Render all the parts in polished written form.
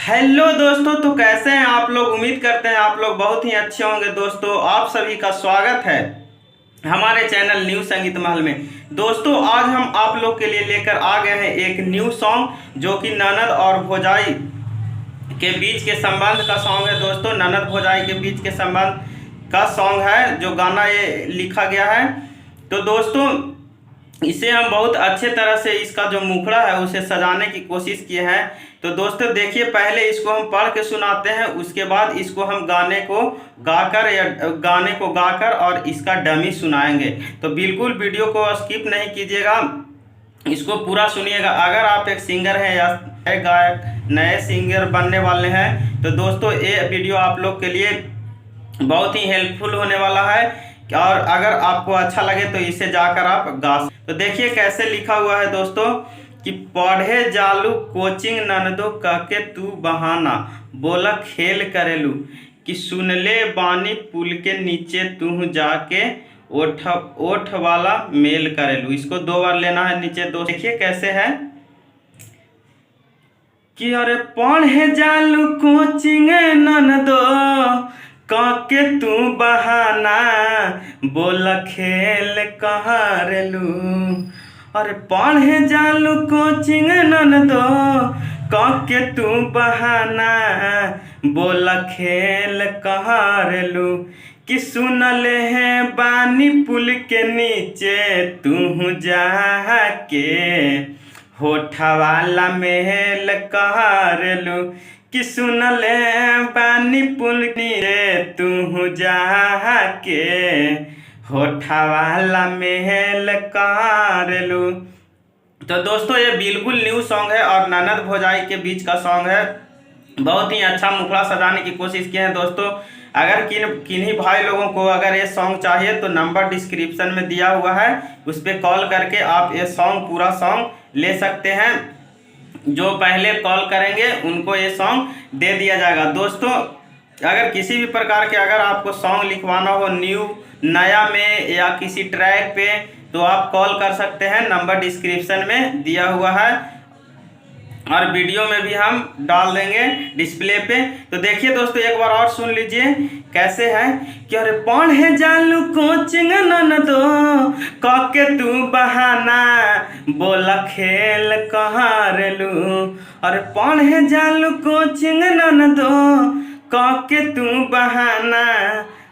Hello दोस्तों, तो कैसे हैं आप लोग। उम्मीद करते हैं आप लोग बहुत ही अच्छे होंगे। दोस्तों, आप सभी का स्वागत है हमारे चैनल न्यू संगीत महल में। दोस्तों, आज हम आप लोग के लिए लेकर आ गए हैं एक न्यू सॉन्ग जो कि ननद और भौजाई के बीच के संबंध का सॉन्ग है। दोस्तों, ननद भौजाई के बीच के संबंध का सॉन्ग है जो गाना ये लिखा गया है। तो दोस्तों, इसे हम बहुत अच्छे तरह से इसका जो मुखड़ा है उसे सजाने की कोशिश किए हैं। तो दोस्तों देखिए, पहले इसको हम पढ़ के सुनाते हैं, उसके बाद इसको हम गाने को गाकर और इसका डमी सुनाएंगे। तो बिल्कुल वीडियो को स्किप नहीं कीजिएगा, इसको पूरा सुनिएगा। अगर आप एक सिंगर हैं या नए गायक, नए सिंगर बनने वाले हैं, तो दोस्तों ये वीडियो आप लोग के लिए बहुत ही हेल्पफुल होने वाला है। और अगर आपको अच्छा लगे तो इसे जाकर आप गा। तो देखिए कैसे लिखा हुआ है दोस्तों कि पढ़े जालू कोचिंग ननदो कहके तू बहाना, बोला खेल करेलू कि सुन ले बानी पुल के नीचे तू जाके ओठ वाला मेल करेलू। इसको 2 बार लेना है नीचे। दोस्त देखिए कैसे है कि अरे पढ़े जालू कोचिंग ननदो काके तू बहाना, बोल खेल कहारेलू। अरे पढ़े जालू कोचिंग ननदो काके तू बहाना, बोल खेल कहारेलू कि सुनले है बानी पुल के नीचे तू जाके होठा वाला महल कहारेलू कि सुनले बानी पुल नीचे तू जाके होठा वाला महल कहारेलू। तो दोस्तों ये बिल्कुल न्यू सॉन्ग है और ननद भौजाई के बीच का सॉन्ग है। बहुत ही अच्छा मुखड़ा सजाने की कोशिश किए हैं दोस्तों। अगर किन्हीं भाई लोगों को अगर ये सॉन्ग चाहिए तो नंबर डिस्क्रिप्शन में दिया हुआ है, उस पर कॉल करके आप ये सॉन्ग पूरा सॉन्ग ले सकते हैं। जो पहले कॉल करेंगे उनको ये सॉन्ग दे दिया जाएगा। दोस्तों, अगर किसी भी प्रकार के अगर आपको सॉन्ग लिखवाना हो नया में या किसी ट्रैक पे, तो आप कॉल कर सकते हैं। नंबर डिस्क्रिप्शन में दिया हुआ है और वीडियो में भी हम डाल देंगे डिस्प्ले पे। तो देखिए दोस्तों, एक बार और सुन लीजिए कैसे है कि अरे पढ़े जालू कोचिंग ननदो काके तू बहाना, बोला खेल कहारेलू। अरे पढ़े जालू कोचिंग ननदो काके तू बहाना,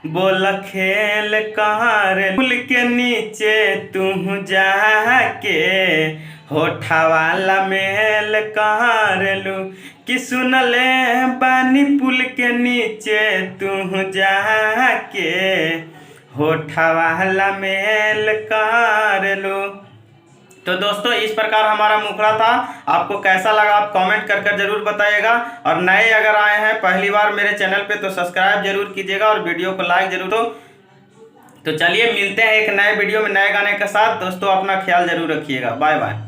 बोला खेल कहारेलू पुल के नीचे तू जाके होठा वाला महल कहारेलू कि सुनले बानी पुल के नीचे तू जाके होठा वाला महल कहारेलू। तो दोस्तों इस प्रकार हमारा मुखड़ा था। आपको कैसा लगा आप कमेंट कर जरूर बताइएगा। और नए अगर आए हैं पहली बार मेरे चैनल पे तो सब्सक्राइब जरूर कीजिएगा और वीडियो को लाइक जरूर। तो चलिए मिलते हैं एक नए वीडियो में नए गाने के साथ। दोस्तों अपना ख्याल जरूर रखिएगा। Bye bye.